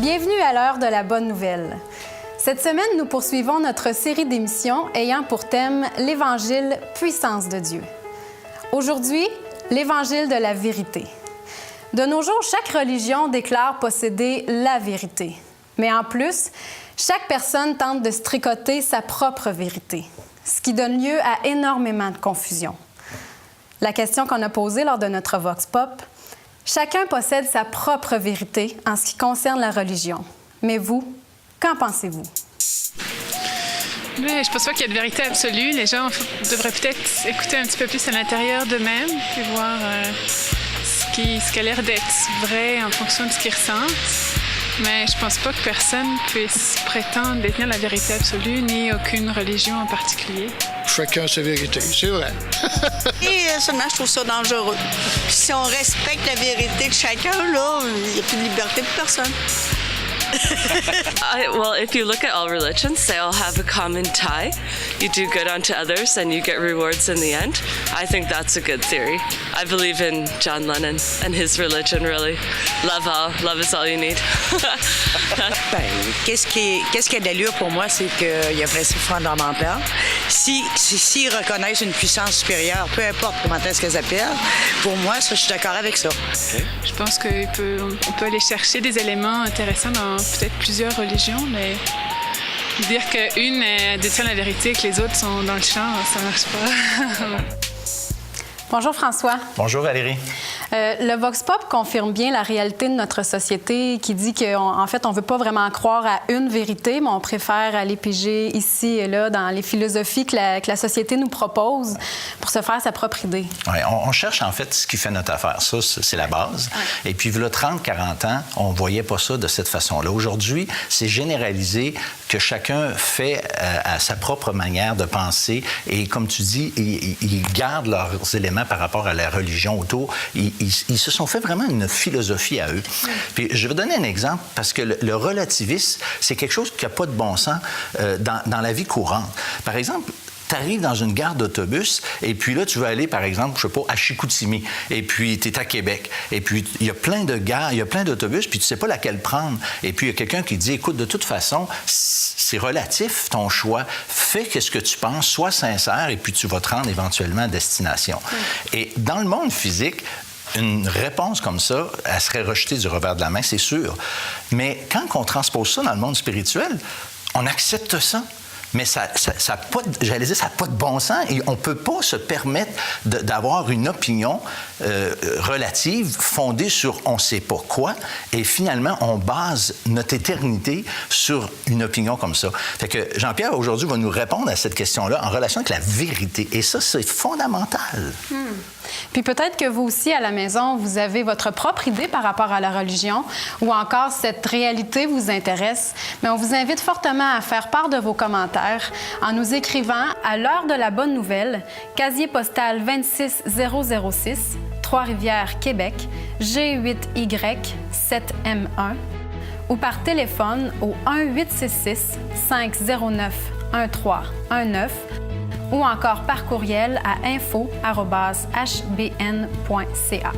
Bienvenue à l'heure de la bonne nouvelle. Cette semaine, nous poursuivons notre série d'émissions ayant pour thème l'Évangile, puissance de Dieu. Aujourd'hui, l'Évangile de la vérité. De nos jours, chaque religion déclare posséder la vérité. Mais en plus, chaque personne tente de se tricoter sa propre vérité, ce qui donne lieu à énormément de confusion. La question qu'on a posée lors de notre Vox Pop, chacun possède sa propre vérité en ce qui concerne la religion. Mais vous, qu'en pensez-vous? Oui, je pense pas qu'il y a de vérité absolue. Les gens devraient peut-être écouter un petit peu plus à l'intérieur d'eux-mêmes et voir ce qui a l'air d'être vrai en fonction de ce qu'ils ressentent. Mais je pense pas que personne puisse prétendre détenir la vérité absolue, ni aucune religion en particulier. Chacun sa vérité, c'est vrai. Et seulement, je trouve ça dangereux. Puis si on respecte la vérité de chacun, là, il n'y a plus de liberté pour personne. Well, if you look at all religions, they all have a common tie. You do good unto others and you get rewards in the end. I think that's a good theory. I believe in John Lennon and his religion, really. Love all. Love is all you need. Qu'est-ce qui a de l'allure pour moi, c'est qu'il y a un principe fondamental. S'ils reconnaissent une puissance supérieure, peu importe comment est-ce qu'elle s'appelle, pour moi, ça, je suis d'accord avec ça. Okay. Je pense qu'on peut aller chercher des éléments intéressants dans peut-être plusieurs religions, mais dire qu'une détient la vérité et que les autres sont dans le champ, ça marche pas. Bonjour François. Bonjour Valérie. Le Vox Pop confirme bien la réalité de notre société qui dit qu'en fait, on ne veut pas vraiment croire à une vérité, mais on préfère aller piger ici et là dans les philosophies que la société nous propose pour se faire sa propre idée. Oui, on cherche en fait ce qui fait notre affaire. Ça, c'est la base. Ouais. Et puis, il y a 30-40 ans, on ne voyait pas ça de cette façon-là. Aujourd'hui, c'est généralisé que chacun fait à sa propre manière de penser et, comme tu dis, ils gardent leurs éléments par rapport à la religion autour. Ils se sont fait vraiment une philosophie à eux. Puis je vais donner un exemple parce que le relativisme, c'est quelque chose qui n'a pas de bon sens dans la vie courante. Par exemple, tu arrives dans une gare d'autobus et puis là, tu veux aller, par exemple, je sais pas, à Chicoutimi et puis tu es à Québec. Et puis, il y a plein de gares, il y a plein d'autobus, puis tu sais pas laquelle prendre. Et puis, il y a quelqu'un qui dit, écoute, de toute façon, c'est relatif ton choix. Fais ce que tu penses, sois sincère et puis tu vas te rendre éventuellement à destination. Et dans le monde physique, une réponse comme ça, elle serait rejetée du revers de la main, c'est sûr. Mais quand on transpose ça dans le monde spirituel, on accepte ça. Mais ça n'a pas de bon sens et on ne peut pas se permettre d'avoir une opinion relative fondée sur on ne sait pas quoi et finalement, on base notre éternité sur une opinion comme ça. Fait que Jean-Pierre, aujourd'hui, va nous répondre à cette question-là en relation avec la vérité. Et ça, c'est fondamental. Puis peut-être que vous aussi, à la maison, vous avez votre propre idée par rapport à la religion ou encore cette réalité vous intéresse. Mais on vous invite fortement à faire part de vos commentaires en nous écrivant à l'heure de la bonne nouvelle, casier postal 26006, Trois-Rivières, Québec, G8Y7M1 ou par téléphone au 1-866-509-1319 ou encore par courriel à info@hbn.ca.